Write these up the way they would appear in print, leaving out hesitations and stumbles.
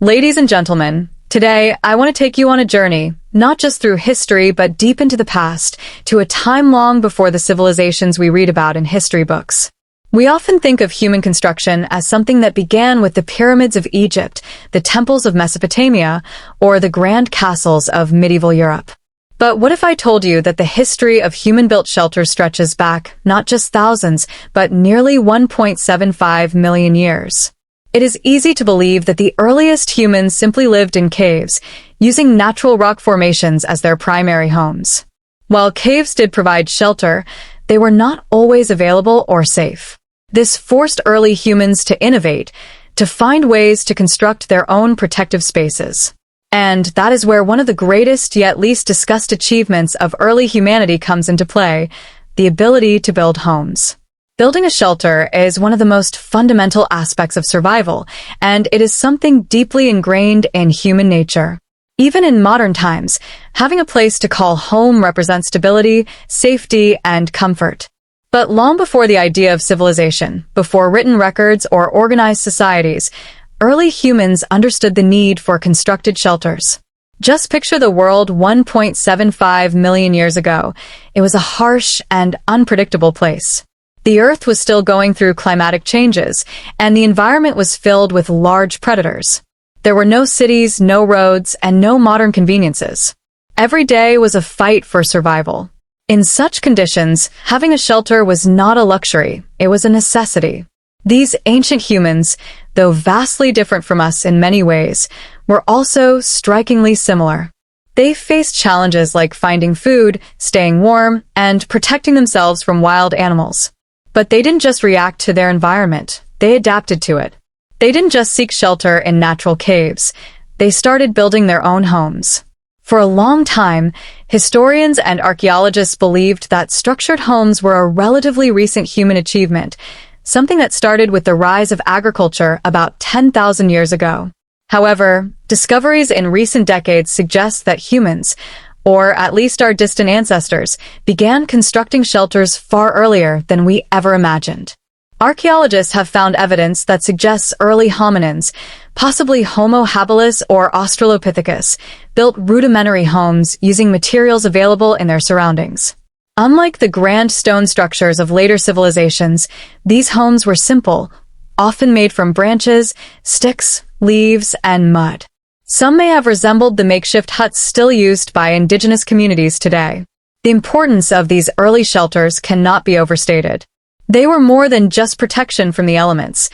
Ladies and gentlemen, today I want to take you on a journey, not just through history but deep into the past, to a time long before the civilizations we read about in history books. We often think of human construction as something that began with the pyramids of Egypt, the temples of Mesopotamia, or the grand castles of medieval Europe. But what if I told you that the history of human-built shelters stretches back not just thousands, but nearly 1.75 million years? It is easy to believe that the earliest humans simply lived in caves, using natural rock formations as their primary homes. While caves did provide shelter, they were not always available or safe. This forced early humans to innovate, to find ways to construct their own protective spaces. And that is where one of the greatest yet least discussed achievements of early humanity comes into play, the ability to build homes. Building a shelter is one of the most fundamental aspects of survival, and it is something deeply ingrained in human nature. Even in modern times, having a place to call home represents stability, safety, and comfort. But long before the idea of civilization, before written records or organized societies, early humans understood the need for constructed shelters. Just picture the world 1.75 million years ago. It was a harsh and unpredictable place. The Earth was still going through climatic changes, and the environment was filled with large predators. There were no cities, no roads, and no modern conveniences. Every day was a fight for survival. In such conditions, having a shelter was not a luxury, it was a necessity. These ancient humans, though vastly different from us in many ways, were also strikingly similar. They faced challenges like finding food, staying warm, and protecting themselves from wild animals. But they didn't just react to their environment, they adapted to it. They didn't just seek shelter in natural caves, they started building their own homes. For a long time, historians and archaeologists believed that structured homes were a relatively recent human achievement, something that started with the rise of agriculture about 10,000 years ago. However, discoveries in recent decades suggest that humans, or at least our distant ancestors, began constructing shelters far earlier than we ever imagined. Archaeologists have found evidence that suggests early hominins, possibly Homo habilis or Australopithecus, built rudimentary homes using materials available in their surroundings. Unlike the grand stone structures of later civilizations, these homes were simple, often made from branches, sticks, leaves, and mud. Some may have resembled the makeshift huts still used by indigenous communities today. The importance of these early shelters cannot be overstated. They were more than just protection from the elements.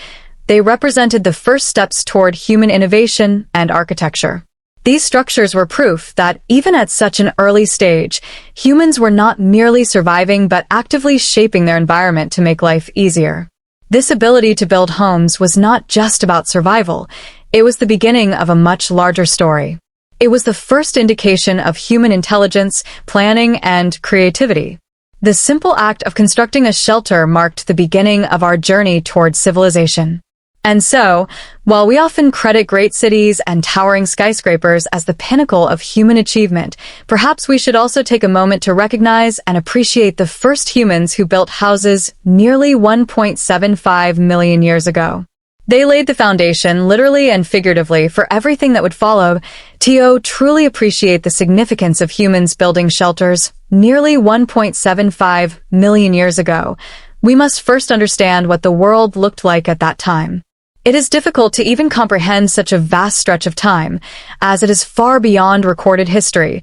They represented the first steps toward human innovation and architecture. These structures were proof that, even at such an early stage, humans were not merely surviving but actively shaping their environment to make life easier. This ability to build homes was not just about survival. It was the beginning of a much larger story. It was the first indication of human intelligence, planning, and creativity. The simple act of constructing a shelter marked the beginning of our journey towards civilization. And so, while we often credit great cities and towering skyscrapers as the pinnacle of human achievement, perhaps we should also take a moment to recognize and appreciate the first humans who built houses nearly 1.75 million years ago. They laid the foundation, literally and figuratively, for everything that would follow. To truly appreciate the significance of humans building shelters nearly 1.75 million years ago, we must first understand what the world looked like at that time. It is difficult to even comprehend such a vast stretch of time, as it is far beyond recorded history,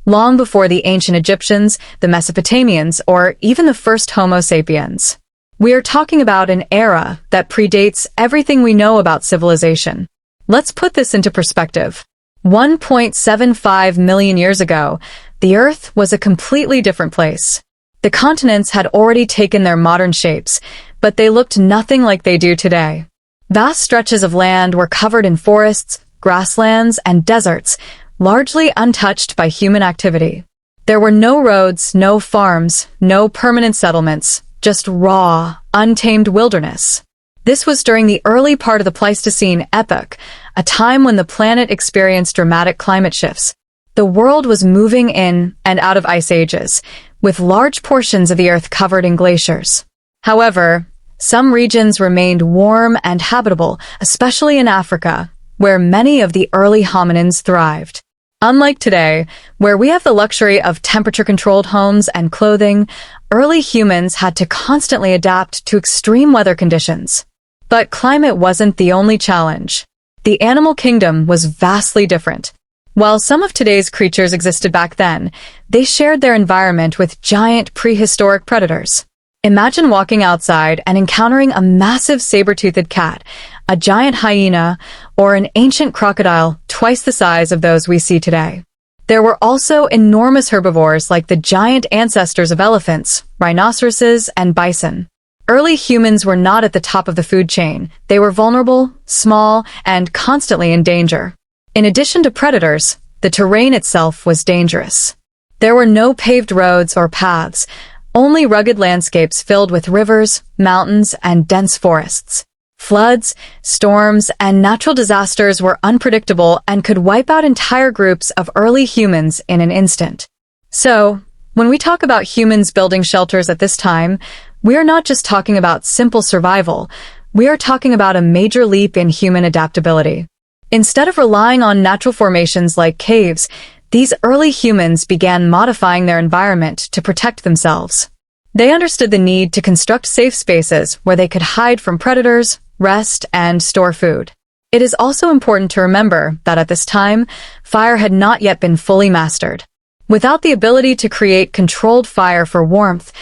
long before the ancient Egyptians, the Mesopotamians, or even the first Homo sapiens. We are talking about an era that predates everything we know about civilization. Let's put this into perspective. 1.75 million years ago, the Earth was a completely different place. The continents had already taken their modern shapes, but they looked nothing like they do today. Vast stretches of land were covered in forests, grasslands, and deserts, largely untouched by human activity. There were no roads, no farms, no permanent settlements, just raw, untamed wilderness. This was during the early part of the Pleistocene epoch, a time when the planet experienced dramatic climate shifts. The world was moving in and out of ice ages, with large portions of the Earth covered in glaciers. However, some regions remained warm and habitable, especially in Africa, where many of the early hominins thrived. Unlike today, where we have the luxury of temperature-controlled homes and clothing, early humans had to constantly adapt to extreme weather conditions. But climate wasn't the only challenge. The animal kingdom was vastly different. While some of today's creatures existed back then, they shared their environment with giant prehistoric predators. Imagine walking outside and encountering a massive saber-toothed cat, a giant hyena, or an ancient crocodile twice the size of those we see today. There were also enormous herbivores like the giant ancestors of elephants, rhinoceroses, and bison. Early humans were not at the top of the food chain. They were vulnerable, small, and constantly in danger. In addition to predators, the terrain itself was dangerous. There were no paved roads or paths, only rugged landscapes filled with rivers, mountains, and dense forests. Floods, storms, and natural disasters were unpredictable and could wipe out entire groups of early humans in an instant. So, when we talk about humans building shelters at this time, we are not just talking about simple survival, we are talking about a major leap in human adaptability. Instead of relying on natural formations like caves, these early humans began modifying their environment to protect themselves. They understood the need to construct safe spaces where they could hide from predators, rest, and store food. It is also important to remember that at this time, fire had not yet been fully mastered. Without the ability to create controlled fire for warmth,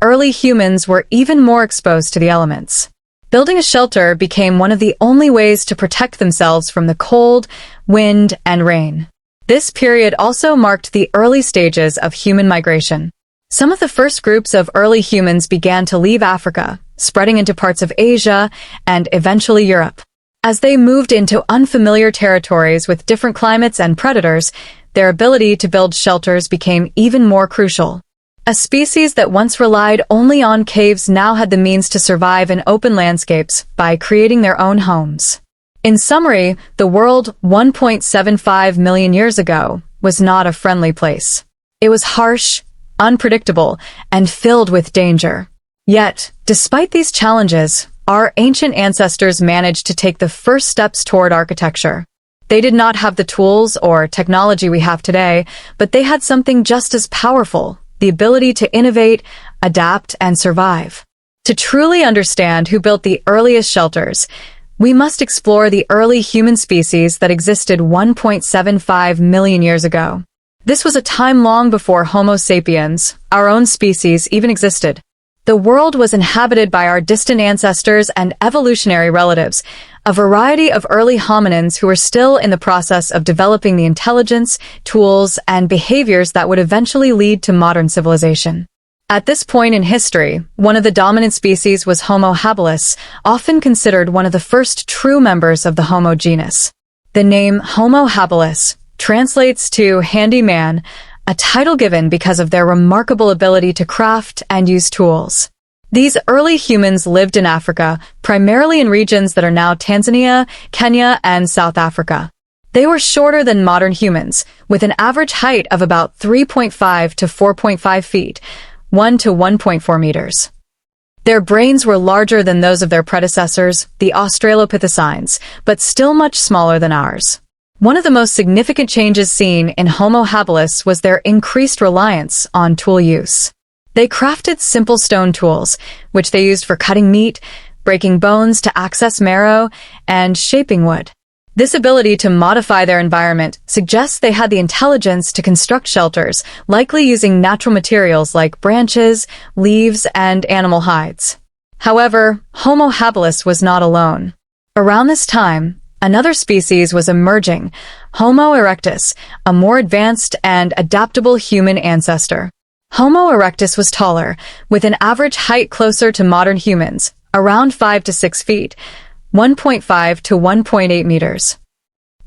early humans were even more exposed to the elements. Building a shelter became one of the only ways to protect themselves from the cold, wind, and rain. This period also marked the early stages of human migration. Some of the first groups of early humans began to leave Africa, spreading into parts of Asia and eventually Europe. As they moved into unfamiliar territories with different climates and predators, their ability to build shelters became even more crucial. A species that once relied only on caves now had the means to survive in open landscapes by creating their own homes. In summary, the world 1.75 million years ago was not a friendly place. It was harsh, unpredictable, and filled with danger. Yet, despite these challenges, our ancient ancestors managed to take the first steps toward architecture. They did not have the tools or technology we have today, but they had something just as powerful: the ability to innovate, adapt, and survive. To truly understand who built the earliest shelters, we must explore the early human species that existed 1.75 million years ago. This was a time long before Homo sapiens, our own species, even existed. The world was inhabited by our distant ancestors and evolutionary relatives, a variety of early hominins who were still in the process of developing the intelligence, tools, and behaviors that would eventually lead to modern civilization. At this point in history, one of the dominant species was Homo habilis, often considered one of the first true members of the Homo genus. The name Homo habilis translates to handy man, a title given because of their remarkable ability to craft and use tools. These early humans lived in Africa, primarily in regions that are now Tanzania, Kenya, and South Africa. They were shorter than modern humans, with an average height of about 3.5 to 4.5 feet, 1 to 1.4 meters. Their brains were larger than those of their predecessors, the Australopithecines, but still much smaller than ours. One of the most significant changes seen in Homo habilis was their increased reliance on tool use. They crafted simple stone tools, which they used for cutting meat, breaking bones to access marrow, and shaping wood. This ability to modify their environment suggests they had the intelligence to construct shelters, likely using natural materials like branches, leaves, and animal hides. However, Homo habilis was not alone. Around this time, another species was emerging, Homo erectus, a more advanced and adaptable human ancestor. Homo erectus was taller, with an average height closer to modern humans, around 5 to 6 feet, 1.5 to 1.8 meters.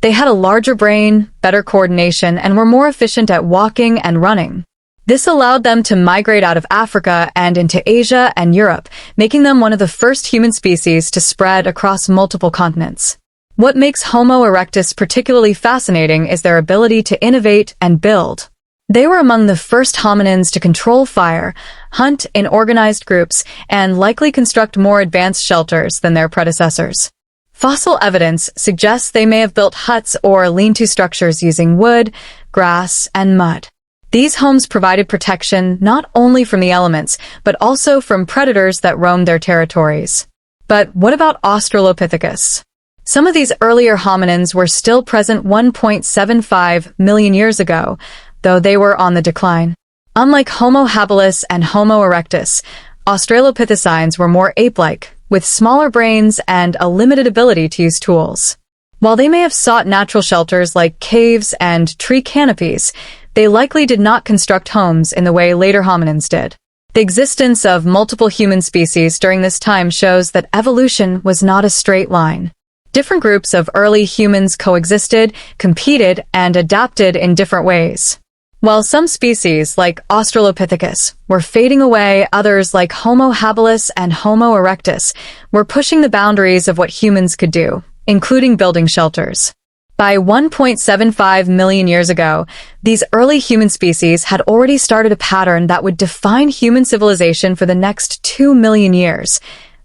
They had a larger brain, better coordination, and were more efficient at walking and running. This allowed them to migrate out of Africa and into Asia and Europe, making them one of the first human species to spread across multiple continents. What makes Homo erectus particularly fascinating is their ability to innovate and build. They were among the first hominins to control fire, hunt in organized groups, and likely construct more advanced shelters than their predecessors. Fossil evidence suggests they may have built huts or lean-to structures using wood, grass, and mud. These homes provided protection not only from the elements, but also from predators that roamed their territories. But what about Australopithecus? Some of these earlier hominins were still present 1.75 million years ago, though they were on the decline. Unlike Homo habilis and Homo erectus, Australopithecines were more ape-like, with smaller brains and a limited ability to use tools. While they may have sought natural shelters like caves and tree canopies, they likely did not construct homes in the way later hominins did. The existence of multiple human species during this time shows that evolution was not a straight line. Different groups of early humans coexisted, competed, and adapted in different ways. While some species, like Australopithecus, were fading away, others, like Homo habilis and Homo erectus, were pushing the boundaries of what humans could do, including building shelters. By 1.75 million years ago, these early human species had already started a pattern that would define human civilization for the next 2 million years: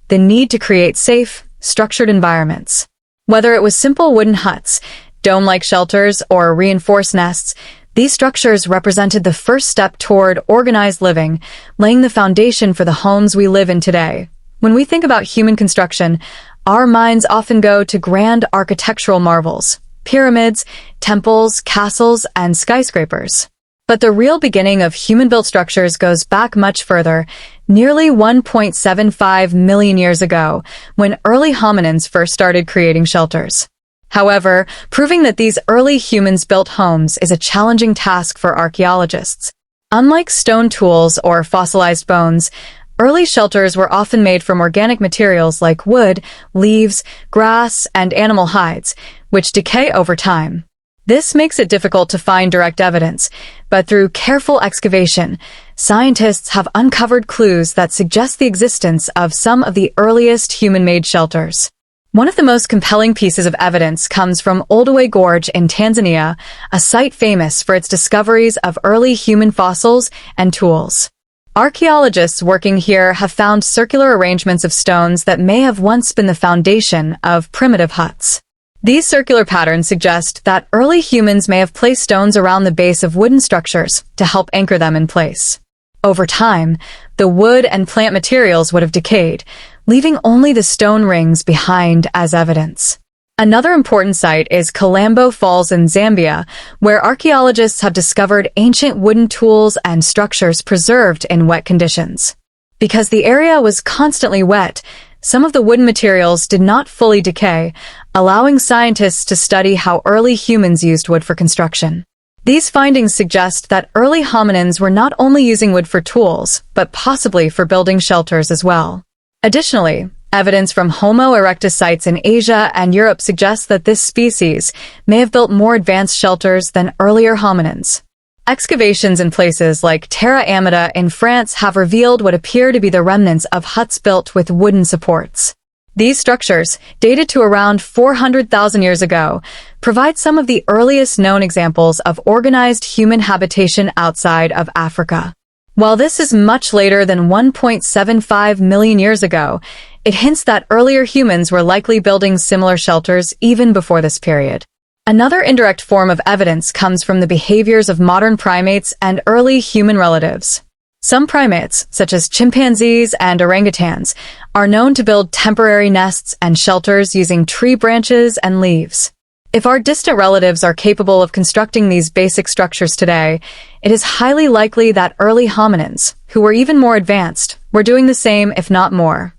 the need to create safe, structured environments. Whether it was simple wooden huts, dome-like shelters, or reinforced nests, these structures represented the first step toward organized living, laying the foundation for the homes we live in today. When we think about human construction, our minds often go to grand architectural marvels: pyramids, temples, castles, and skyscrapers. But the real beginning of human-built structures goes back much further, nearly 1.75 million years ago, when early hominins first started creating shelters. However, proving that these early humans built homes is a challenging task for archaeologists. Unlike stone tools or fossilized bones, early shelters were often made from organic materials like wood, leaves, grass, and animal hides, which decay over time. This makes it difficult to find direct evidence, but through careful excavation, scientists have uncovered clues that suggest the existence of some of the earliest human-made shelters. One of the most compelling pieces of evidence comes from Olduvai Gorge in Tanzania, a site famous for its discoveries of early human fossils and tools. Archaeologists working here have found circular arrangements of stones that may have once been the foundation of primitive huts. These circular patterns suggest that early humans may have placed stones around the base of wooden structures to help anchor them in place. Over time, the wood and plant materials would have decayed, leaving only the stone rings behind as evidence. Another important site is Kalambo Falls in Zambia, where archaeologists have discovered ancient wooden tools and structures preserved in wet conditions. Because the area was constantly wet, some of the wooden materials did not fully decay, allowing scientists to study how early humans used wood for construction. These findings suggest that early hominins were not only using wood for tools, but possibly for building shelters as well. Additionally, evidence from Homo erectus sites in Asia and Europe suggests that this species may have built more advanced shelters than earlier hominins. Excavations in places like Terra Amata in France have revealed what appear to be the remnants of huts built with wooden supports. These structures, dated to around 400,000 years ago, provide some of the earliest known examples of organized human habitation outside of Africa. While this is much later than 1.75 million years ago, it hints that earlier humans were likely building similar shelters even before this period. Another indirect form of evidence comes from the behaviors of modern primates and early human relatives. Some primates, such as chimpanzees and orangutans, are known to build temporary nests and shelters using tree branches and leaves. If our distant relatives are capable of constructing these basic structures today, it is highly likely that early hominins, who were even more advanced, were doing the same, if not more.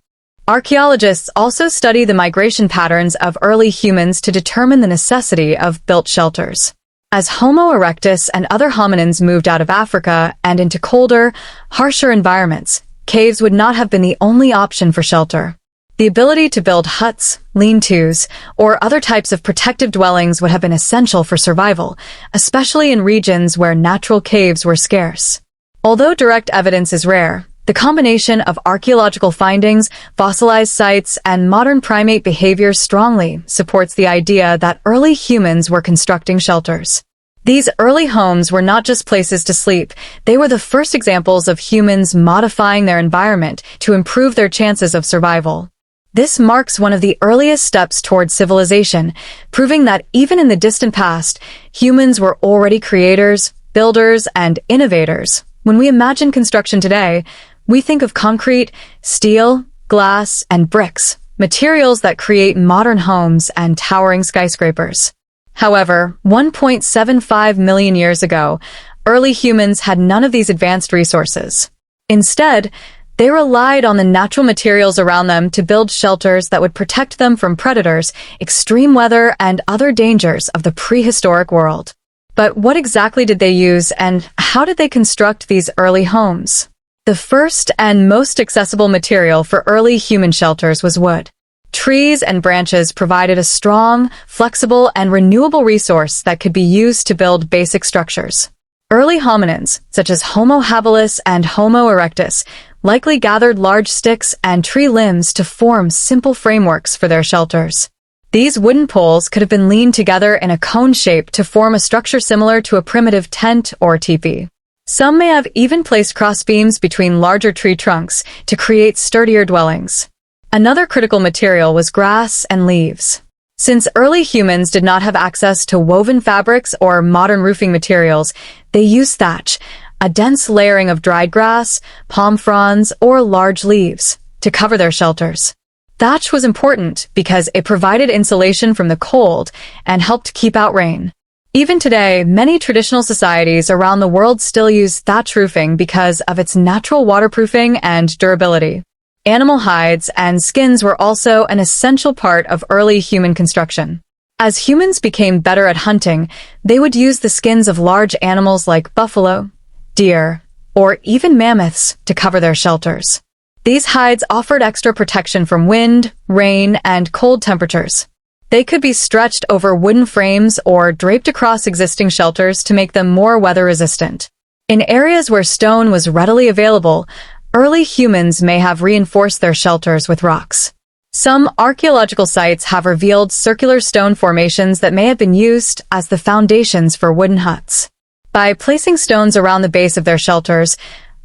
Archaeologists also study the migration patterns of early humans to determine the necessity of built shelters. As Homo erectus and other hominins moved out of Africa and into colder, harsher environments, caves would not have been the only option for shelter. The ability to build huts, lean-tos, or other types of protective dwellings would have been essential for survival, especially in regions where natural caves were scarce. Although direct evidence is rare, the combination of archaeological findings, fossilized sites, and modern primate behavior strongly supports the idea that early humans were constructing shelters. These early homes were not just places to sleep, they were the first examples of humans modifying their environment to improve their chances of survival. This marks one of the earliest steps towards civilization, proving that even in the distant past, humans were already creators, builders, and innovators. When we imagine construction today, we think of concrete, steel, glass, and bricks, materials that create modern homes and towering skyscrapers. However, 1.75 million years ago, early humans had none of these advanced resources. Instead, they relied on the natural materials around them to build shelters that would protect them from predators, extreme weather, and other dangers of the prehistoric world. But what exactly did they use, and how did they construct these early homes? The first and most accessible material for early human shelters was wood. Trees and branches provided a strong, flexible, and renewable resource that could be used to build basic structures. Early hominins, such as Homo habilis and Homo erectus, likely gathered large sticks and tree limbs to form simple frameworks for their shelters. These wooden poles could have been leaned together in a cone shape to form a structure similar to a primitive tent or teepee. Some may have even placed crossbeams between larger tree trunks to create sturdier dwellings. Another critical material was grass and leaves. Since early humans did not have access to woven fabrics or modern roofing materials, they used thatch, a dense layering of dried grass, palm fronds, or large leaves, to cover their shelters. Thatch was important because it provided insulation from the cold and helped keep out rain. Even today, many traditional societies around the world still use thatch roofing because of its natural waterproofing and durability. Animal hides and skins were also an essential part of early human construction. As humans became better at hunting, they would use the skins of large animals like buffalo, deer, or even mammoths to cover their shelters. These hides offered extra protection from wind, rain, and cold temperatures. They could be stretched over wooden frames or draped across existing shelters to make them more weather-resistant. In areas where stone was readily available, early humans may have reinforced their shelters with rocks. Some archaeological sites have revealed circular stone formations that may have been used as the foundations for wooden huts. By placing stones around the base of their shelters,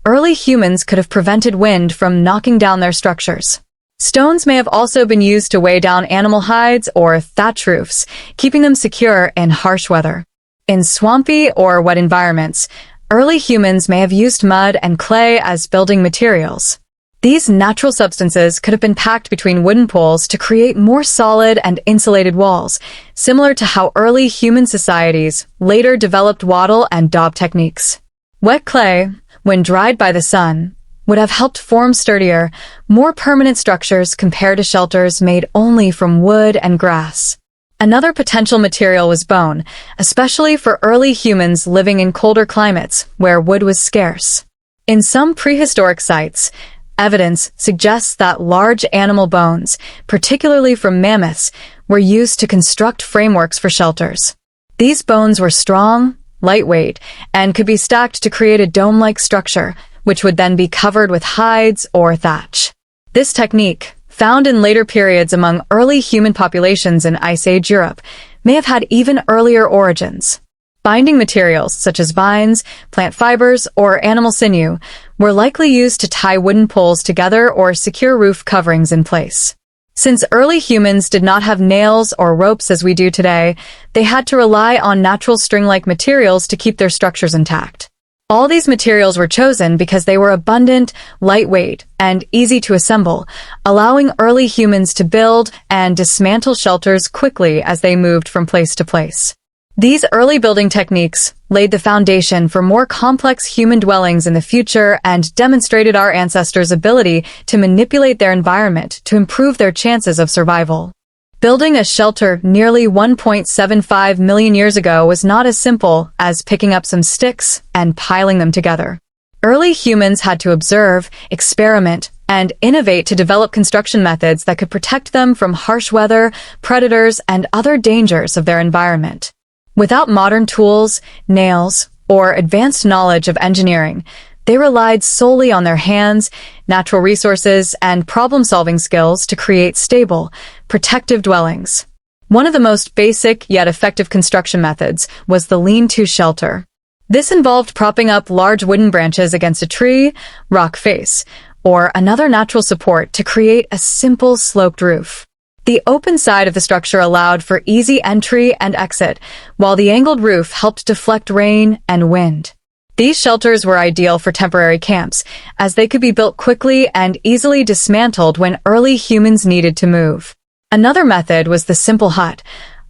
early humans could have prevented wind from knocking down their structures. Stones may have also been used to weigh down animal hides or thatch roofs, keeping them secure in harsh weather. In swampy or wet environments, early humans may have used mud and clay as building materials. These natural substances could have been packed between wooden poles to create more solid and insulated walls, similar to how early human societies later developed wattle and daub techniques. Wet clay, when dried by the sun, would have helped form sturdier, more permanent structures compared to shelters made only from wood and grass. Another potential material was bone, especially for early humans living in colder climates where wood was scarce. In some prehistoric sites, evidence suggests that large animal bones, particularly from mammoths, were used to construct frameworks for shelters. These bones were strong, lightweight, and could be stacked to create a dome-like structure, which would then be covered with hides or thatch. This technique, found in later periods among early human populations in Ice Age Europe, may have had even earlier origins. Binding materials, such as vines, plant fibers, or animal sinew, were likely used to tie wooden poles together or secure roof coverings in place. Since early humans did not have nails or ropes as we do today, they had to rely on natural string-like materials to keep their structures intact. All these materials were chosen because they were abundant, lightweight, and easy to assemble, allowing early humans to build and dismantle shelters quickly as they moved from place to place. These early building techniques laid the foundation for more complex human dwellings in the future and demonstrated our ancestors' ability to manipulate their environment to improve their chances of survival. Building a shelter nearly 1.75 million years ago was not as simple as picking up some sticks and piling them together. Early humans had to observe, experiment, and innovate to develop construction methods that could protect them from harsh weather, predators, and other dangers of their environment. Without modern tools, nails, or advanced knowledge of engineering, they relied solely on their hands, natural resources, and problem-solving skills to create stable, protective dwellings. One of the most basic yet effective construction methods was the lean-to shelter. This involved propping up large wooden branches against a tree, rock face, or another natural support to create a simple sloped roof. The open side of the structure allowed for easy entry and exit, while the angled roof helped deflect rain and wind. These shelters were ideal for temporary camps, as they could be built quickly and easily dismantled when early humans needed to move. Another method was the simple hut,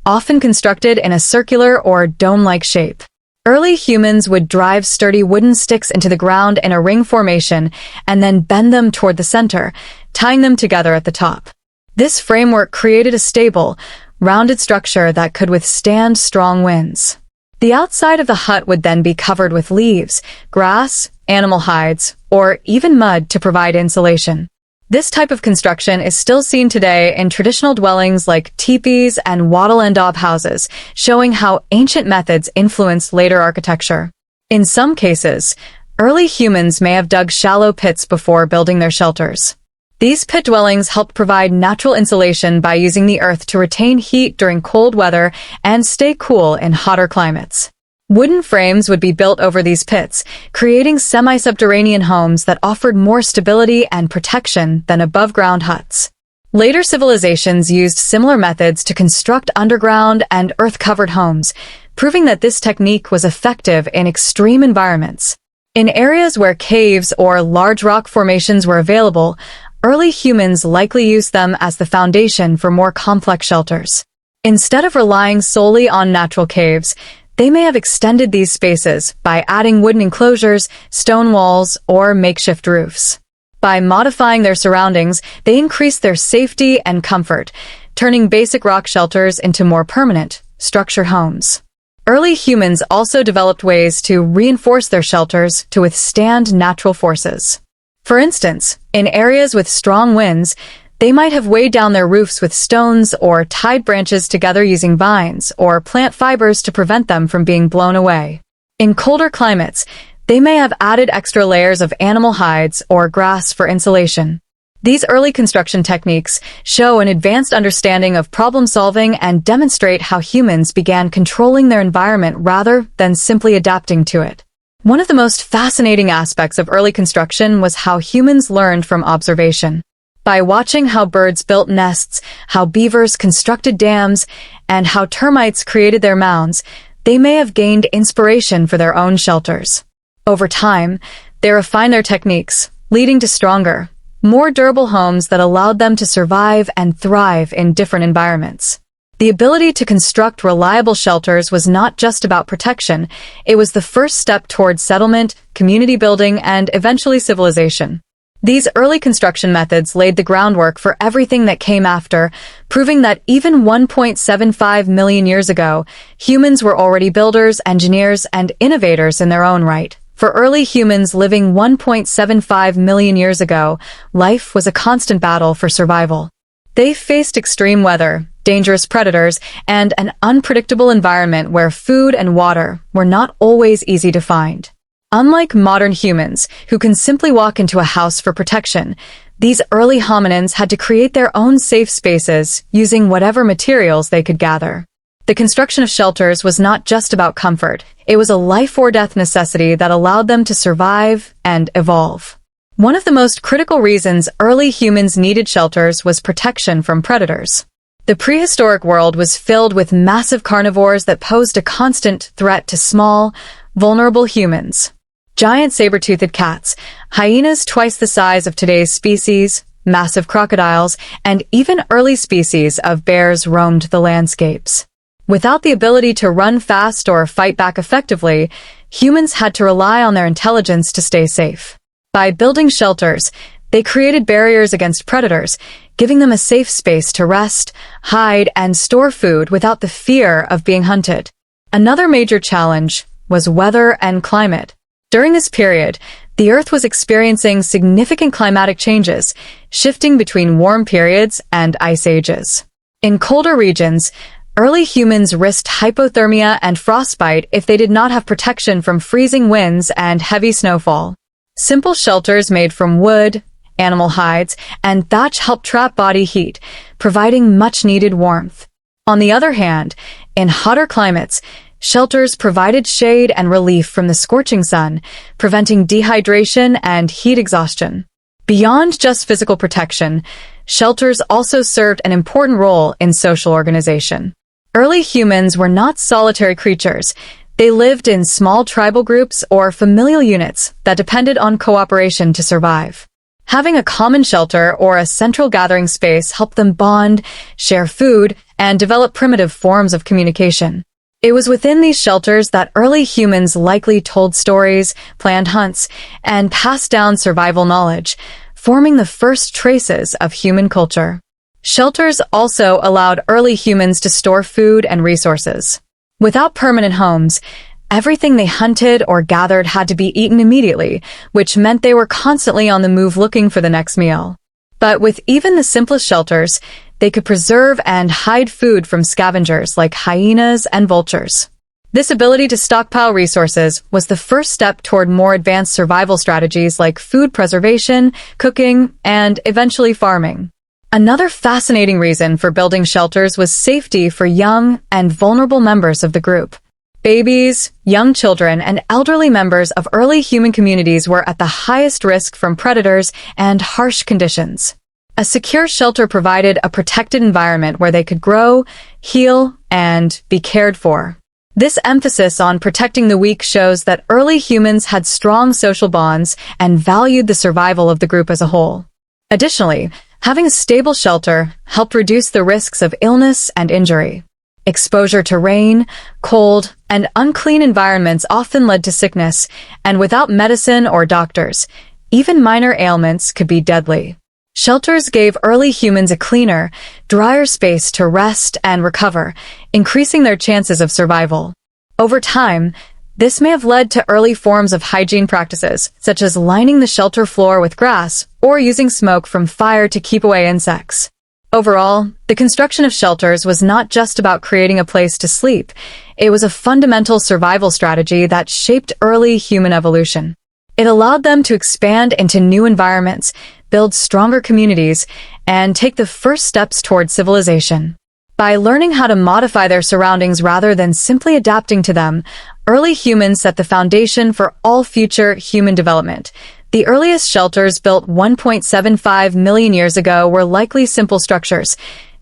often constructed in a circular or dome-like shape. Early humans would drive sturdy wooden sticks into the ground in a ring formation and then bend them toward the center, tying them together at the top. This framework created a stable, rounded structure that could withstand strong winds. The outside of the hut would then be covered with leaves, grass, animal hides, or even mud to provide insulation. This type of construction is still seen today in traditional dwellings like teepees and wattle and daub houses, showing how ancient methods influenced later architecture. In some cases, early humans may have dug shallow pits before building their shelters. These pit dwellings helped provide natural insulation by using the earth to retain heat during cold weather and stay cool in hotter climates. Wooden frames would be built over these pits, creating semi-subterranean homes that offered more stability and protection than above-ground huts. Later civilizations used similar methods to construct underground and earth-covered homes, proving that this technique was effective in extreme environments. In areas where caves or large rock formations were available, early humans likely used them as the foundation for more complex shelters. Instead of relying solely on natural caves, they may have extended these spaces by adding wooden enclosures, stone walls, or makeshift roofs. By modifying their surroundings, they increased their safety and comfort, turning basic rock shelters into more permanent, structured homes. Early humans also developed ways to reinforce their shelters to withstand natural forces. For instance, in areas with strong winds, they might have weighed down their roofs with stones or tied branches together using vines or plant fibers to prevent them from being blown away. In colder climates, they may have added extra layers of animal hides or grass for insulation. These early construction techniques show an advanced understanding of problem solving and demonstrate how humans began controlling their environment rather than simply adapting to it. One of the most fascinating aspects of early construction was how humans learned from observation. By watching how birds built nests, how beavers constructed dams, and how termites created their mounds, they may have gained inspiration for their own shelters. Over time, they refined their techniques, leading to stronger, more durable homes that allowed them to survive and thrive in different environments. The ability to construct reliable shelters was not just about protection, it was the first step towards settlement, community building, and eventually civilization. These early construction methods laid the groundwork for everything that came after, proving that even 1.75 million years ago, humans were already builders, engineers, and innovators in their own right. For early humans living 1.75 million years ago, life was a constant battle for survival. They faced extreme weather, dangerous predators, and an unpredictable environment where food and water were not always easy to find. Unlike modern humans, who can simply walk into a house for protection, these early hominins had to create their own safe spaces using whatever materials they could gather. The construction of shelters was not just about comfort, it was a life-or-death necessity that allowed them to survive and evolve. One of the most critical reasons early humans needed shelters was protection from predators. The prehistoric world was filled with massive carnivores that posed a constant threat to small, vulnerable humans. Giant saber-toothed cats, hyenas twice the size of today's species, massive crocodiles, and even early species of bears roamed the landscapes. Without the ability to run fast or fight back effectively, humans had to rely on their intelligence to stay safe. By building shelters, they created barriers against predators, giving them a safe space to rest, hide, and store food without the fear of being hunted. Another major challenge was weather and climate. During this period, the Earth was experiencing significant climatic changes, shifting between warm periods and ice ages. In colder regions, early humans risked hypothermia and frostbite if they did not have protection from freezing winds and heavy snowfall. Simple shelters made from wood, animal hides, and thatch helped trap body heat, providing much-needed warmth. On the other hand, in hotter climates, shelters provided shade and relief from the scorching sun, preventing dehydration and heat exhaustion. Beyond just physical protection, shelters also served an important role in social organization. Early humans were not solitary creatures. They lived in small tribal groups or familial units that depended on cooperation to survive. Having a common shelter or a central gathering space helped them bond, share food, and develop primitive forms of communication. It was within these shelters that early humans likely told stories, planned hunts, and passed down survival knowledge, forming the first traces of human culture. Shelters also allowed early humans to store food and resources. Without permanent homes, everything they hunted or gathered had to be eaten immediately, which meant they were constantly on the move looking for the next meal. But with even the simplest shelters, they could preserve and hide food from scavengers like hyenas and vultures. This ability to stockpile resources was the first step toward more advanced survival strategies like food preservation, cooking, and eventually farming. Another fascinating reason for building shelters was safety for young and vulnerable members of the group. Babies, young children, and elderly members of early human communities were at the highest risk from predators and harsh conditions. A secure shelter provided a protected environment where they could grow, heal, and be cared for. This emphasis on protecting the weak shows that early humans had strong social bonds and valued the survival of the group as a whole. Additionally, having a stable shelter helped reduce the risks of illness and injury. Exposure to rain, cold, and unclean environments often led to sickness, and without medicine or doctors, even minor ailments could be deadly. Shelters gave early humans a cleaner, drier space to rest and recover, increasing their chances of survival. Over time, this may have led to early forms of hygiene practices, such as lining the shelter floor with grass or using smoke from fire to keep away insects. Overall, the construction of shelters was not just about creating a place to sleep. It was a fundamental survival strategy that shaped early human evolution. It allowed them to expand into new environments, build stronger communities, and take the first steps toward civilization. By learning how to modify their surroundings rather than simply adapting to them, early humans set the foundation for all future human development. The earliest shelters built 1.75 million years ago were likely simple structures,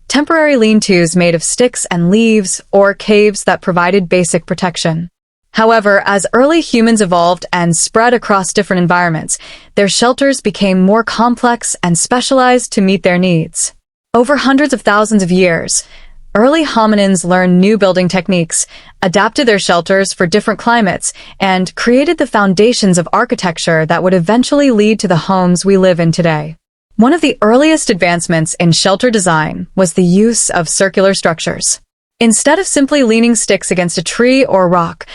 temporary lean-tos made of sticks and leaves, or caves that provided basic protection. However, as early humans evolved and spread across different environments, their shelters became more complex and specialized to meet their needs. Over hundreds of thousands of years, early hominins learned new building techniques, adapted their shelters for different climates, and created the foundations of architecture that would eventually lead to the homes we live in today. One of the earliest advancements in shelter design was the use of circular structures. Instead of simply leaning sticks against a tree or rock,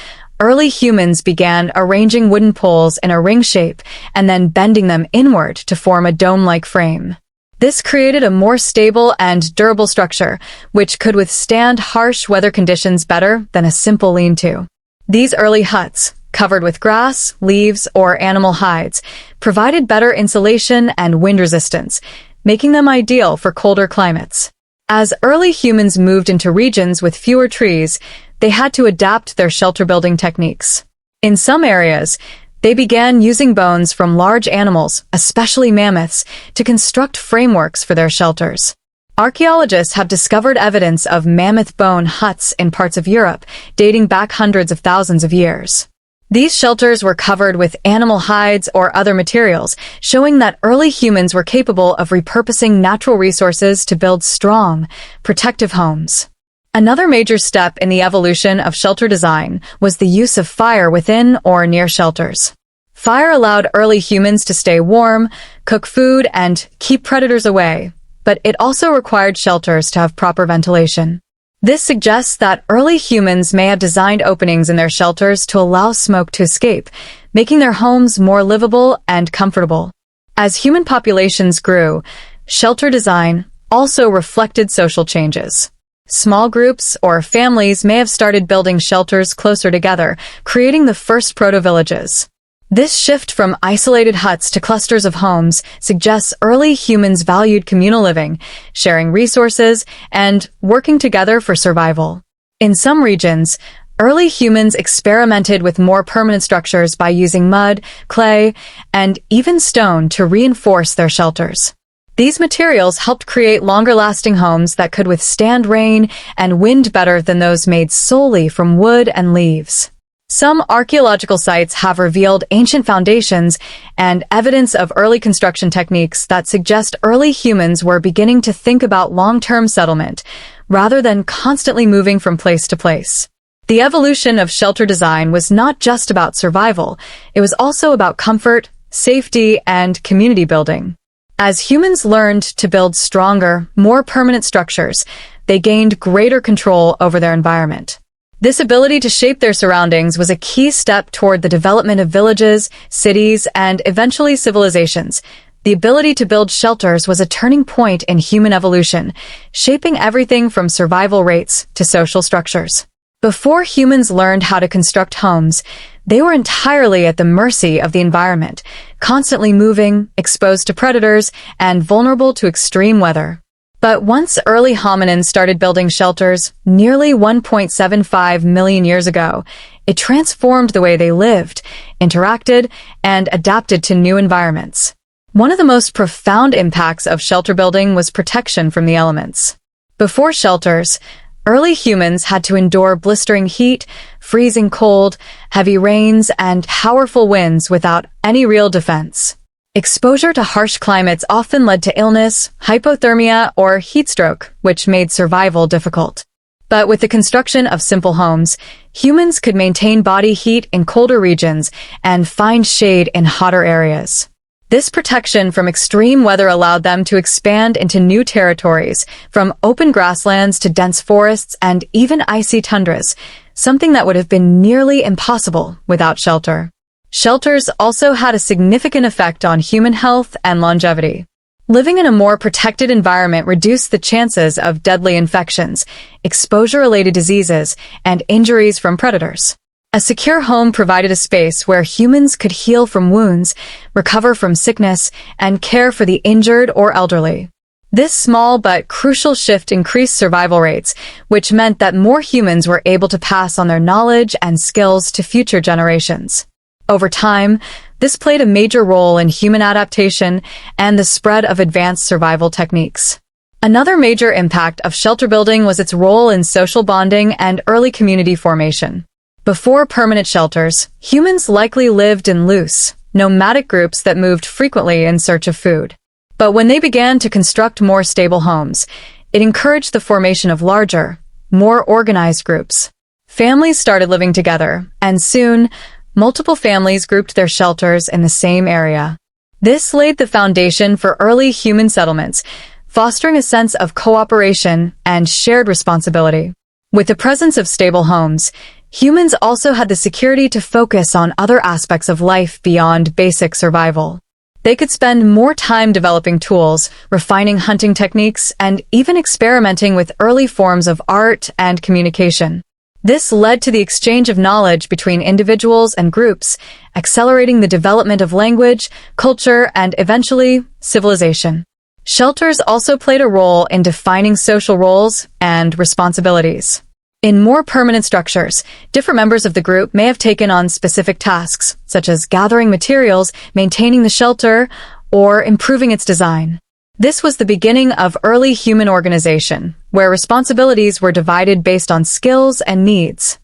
early humans began arranging wooden poles in a ring shape and then bending them inward to form a dome-like frame. This created a more stable and durable structure, which could withstand harsh weather conditions better than a simple lean-to. These early huts, covered with grass, leaves, or animal hides, provided better insulation and wind resistance, making them ideal for colder climates. As early humans moved into regions with fewer trees, they had to adapt their shelter-building techniques. In some areas, they began using bones from large animals, especially mammoths, to construct frameworks for their shelters. Archaeologists have discovered evidence of mammoth bone huts in parts of Europe, dating back hundreds of thousands of years. These shelters were covered with animal hides or other materials, showing that early humans were capable of repurposing natural resources to build strong, protective homes. Another major step in the evolution of shelter design was the use of fire within or near shelters. Fire allowed early humans to stay warm, cook food, and keep predators away, but it also required shelters to have proper ventilation. This suggests that early humans may have designed openings in their shelters to allow smoke to escape, making their homes more livable and comfortable. As human populations grew, shelter design also reflected social changes. Small groups or families may have started building shelters closer together, creating the first proto-villages. This shift from isolated huts to clusters of homes suggests early humans valued communal living, sharing resources, and working together for survival. In some regions, Early humans experimented with more permanent structures by using mud, clay, and even stone to reinforce their shelters. These materials helped create longer-lasting homes that could withstand rain and wind better than those made solely from wood and leaves. Some archaeological sites have revealed ancient foundations and evidence of early construction techniques that suggest early humans were beginning to think about long-term settlement, rather than constantly moving from place to place. The evolution of shelter design was not just about survival, it was also about comfort, safety, and community building. As humans learned to build stronger, more permanent structures, they gained greater control over their environment. This ability to shape their surroundings was a key step toward the development of villages, cities, and eventually civilizations. The ability to build shelters was a turning point in human evolution, shaping everything from survival rates to social structures. Before humans learned how to construct homes, they were entirely at the mercy of the environment, constantly moving, exposed to predators, and vulnerable to extreme weather. But once early hominins started building shelters, nearly 1.75 million years ago, it transformed the way they lived, interacted, and adapted to new environments. One of the most profound impacts of shelter building was protection from the elements. Before shelters, early humans had to endure blistering heat, freezing cold, heavy rains, and powerful winds without any real defense. Exposure to harsh climates often led to illness, hypothermia, or heat stroke, which made survival difficult. But with the construction of simple homes, humans could maintain body heat in colder regions and find shade in hotter areas. This protection from extreme weather allowed them to expand into new territories, from open grasslands to dense forests and even icy tundras, something that would have been nearly impossible without shelter. Shelters also had a significant effect on human health and longevity. Living in a more protected environment reduced the chances of deadly infections, exposure-related diseases, and injuries from predators. A secure home provided a space where humans could heal from wounds, recover from sickness, and care for the injured or elderly. This small but crucial shift increased survival rates, which meant that more humans were able to pass on their knowledge and skills to future generations. Over time, this played a major role in human adaptation and the spread of advanced survival techniques. Another major impact of shelter building was its role in social bonding and early community formation. Before permanent shelters, humans likely lived in loose, nomadic groups that moved frequently in search of food. But when they began to construct more stable homes, it encouraged the formation of larger, more organized groups. Families started living together, and soon, multiple families grouped their shelters in the same area. This laid the foundation for early human settlements, fostering a sense of cooperation and shared responsibility. With the presence of stable homes, humans also had the security to focus on other aspects of life beyond basic survival. They could spend more time developing tools, refining hunting techniques, and even experimenting with early forms of art and communication. This led to the exchange of knowledge between individuals and groups, accelerating the development of language, culture, and eventually, civilization. Shelters also played a role in defining social roles and responsibilities. In more permanent structures, different members of the group may have taken on specific tasks, such as gathering materials, maintaining the shelter, or improving its design. This was the beginning of early human organization, where responsibilities were divided based on skills and needs.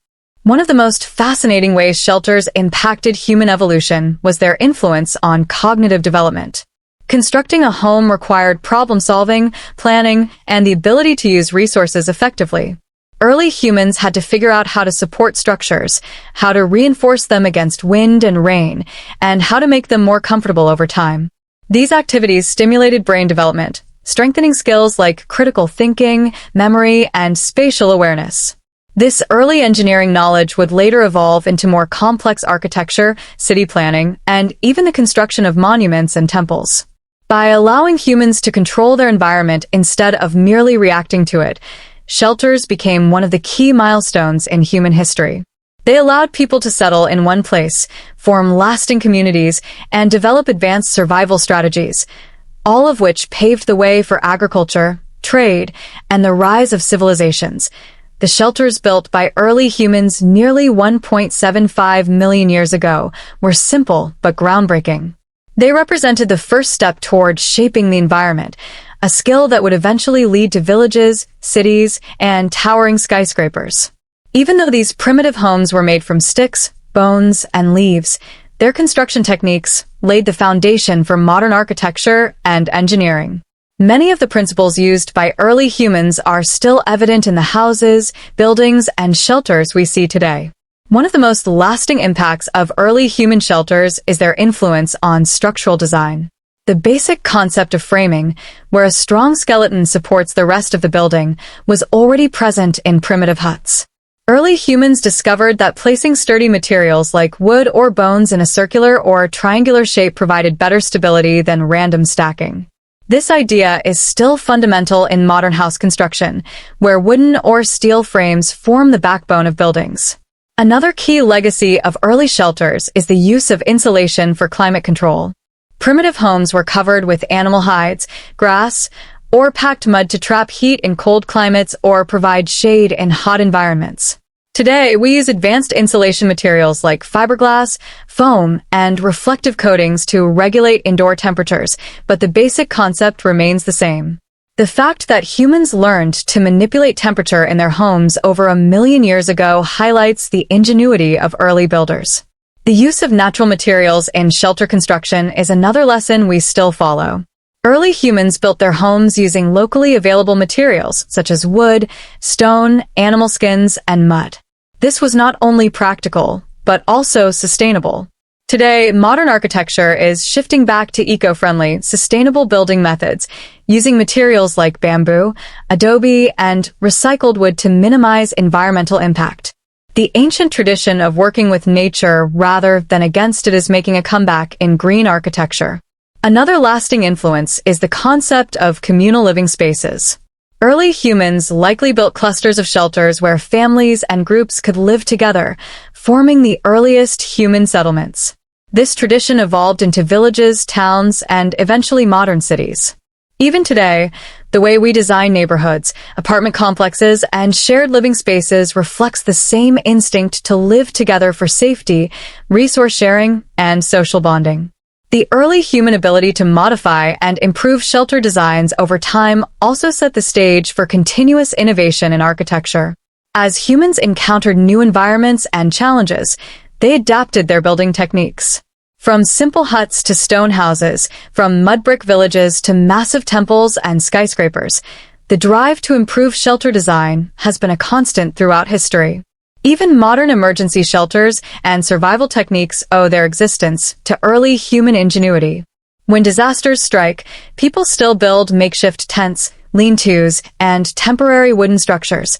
One of the most fascinating ways shelters impacted human evolution was their influence on cognitive development. Constructing a home required problem-solving, planning, and the ability to use resources effectively. Early humans had to figure out how to support structures, how to reinforce them against wind and rain, and how to make them more comfortable over time. These activities stimulated brain development, strengthening skills like critical thinking, memory, and spatial awareness. This early engineering knowledge would later evolve into more complex architecture, city planning, and even the construction of monuments and temples. By allowing humans to control their environment instead of merely reacting to it, shelters became one of the key milestones in human history. They allowed people to settle in one place, form lasting communities, and develop advanced survival strategies, all of which paved the way for agriculture, trade, and the rise of civilizations. The shelters built by early humans nearly 1.75 million years ago were simple but groundbreaking. They represented the first step toward shaping the environment, a skill that would eventually lead to villages, cities, and towering skyscrapers. Even though these primitive homes were made from sticks, bones, and leaves, their construction techniques laid the foundation for modern architecture and engineering. Many of the principles used by early humans are still evident in the houses, buildings, and shelters we see today. One of the most lasting impacts of early human shelters is their influence on structural design. The basic concept of framing, where a strong skeleton supports the rest of the building, was already present in primitive huts. Early humans discovered that placing sturdy materials like wood or bones in a circular or triangular shape provided better stability than random stacking. This idea is still fundamental in modern house construction, where wooden or steel frames form the backbone of buildings. Another key legacy of early shelters is the use of insulation for climate control. Primitive homes were covered with animal hides, grass, or packed mud to trap heat in cold climates or provide shade in hot environments. Today, we use advanced insulation materials like fiberglass, foam, and reflective coatings to regulate indoor temperatures, but the basic concept remains the same. The fact that humans learned to manipulate temperature in their homes over 1 million years ago highlights the ingenuity of early builders. The use of natural materials in shelter construction is another lesson we still follow. Early humans built their homes using locally available materials such as wood, stone, animal skins, and mud. This was not only practical, but also sustainable. Today, modern architecture is shifting back to eco-friendly, sustainable building methods, using materials like bamboo, adobe, and recycled wood to minimize environmental impact. The ancient tradition of working with nature rather than against it is making a comeback in green architecture. Another lasting influence is the concept of communal living spaces. Early humans likely built clusters of shelters where families and groups could live together, forming the earliest human settlements. This tradition evolved into villages, towns, and eventually modern cities. Even today, the way we design neighborhoods, apartment complexes, and shared living spaces reflects the same instinct to live together for safety, resource sharing, and social bonding. The early human ability to modify and improve shelter designs over time also set the stage for continuous innovation in architecture. As humans encountered new environments and challenges, they adapted their building techniques. From simple huts to stone houses, from mud brick villages to massive temples and skyscrapers, the drive to improve shelter design has been a constant throughout history. Even modern emergency shelters and survival techniques owe their existence to early human ingenuity. When disasters strike, people still build makeshift tents, lean-tos, and temporary wooden structures,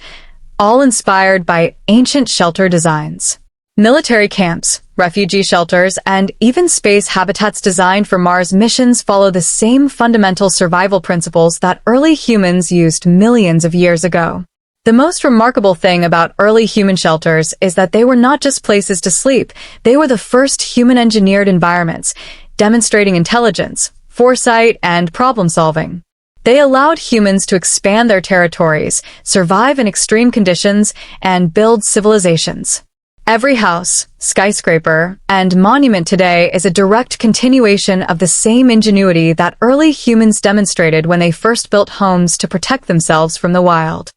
all inspired by ancient shelter designs. Military camps, refugee shelters, and even space habitats designed for Mars missions follow the same fundamental survival principles that early humans used millions of years ago. The most remarkable thing about early human shelters is that they were not just places to sleep, they were the first human-engineered environments, demonstrating intelligence, foresight, and problem-solving. They allowed humans to expand their territories, survive in extreme conditions, and build civilizations. Every house, skyscraper, and monument today is a direct continuation of the same ingenuity that early humans demonstrated when they first built homes to protect themselves from the wild.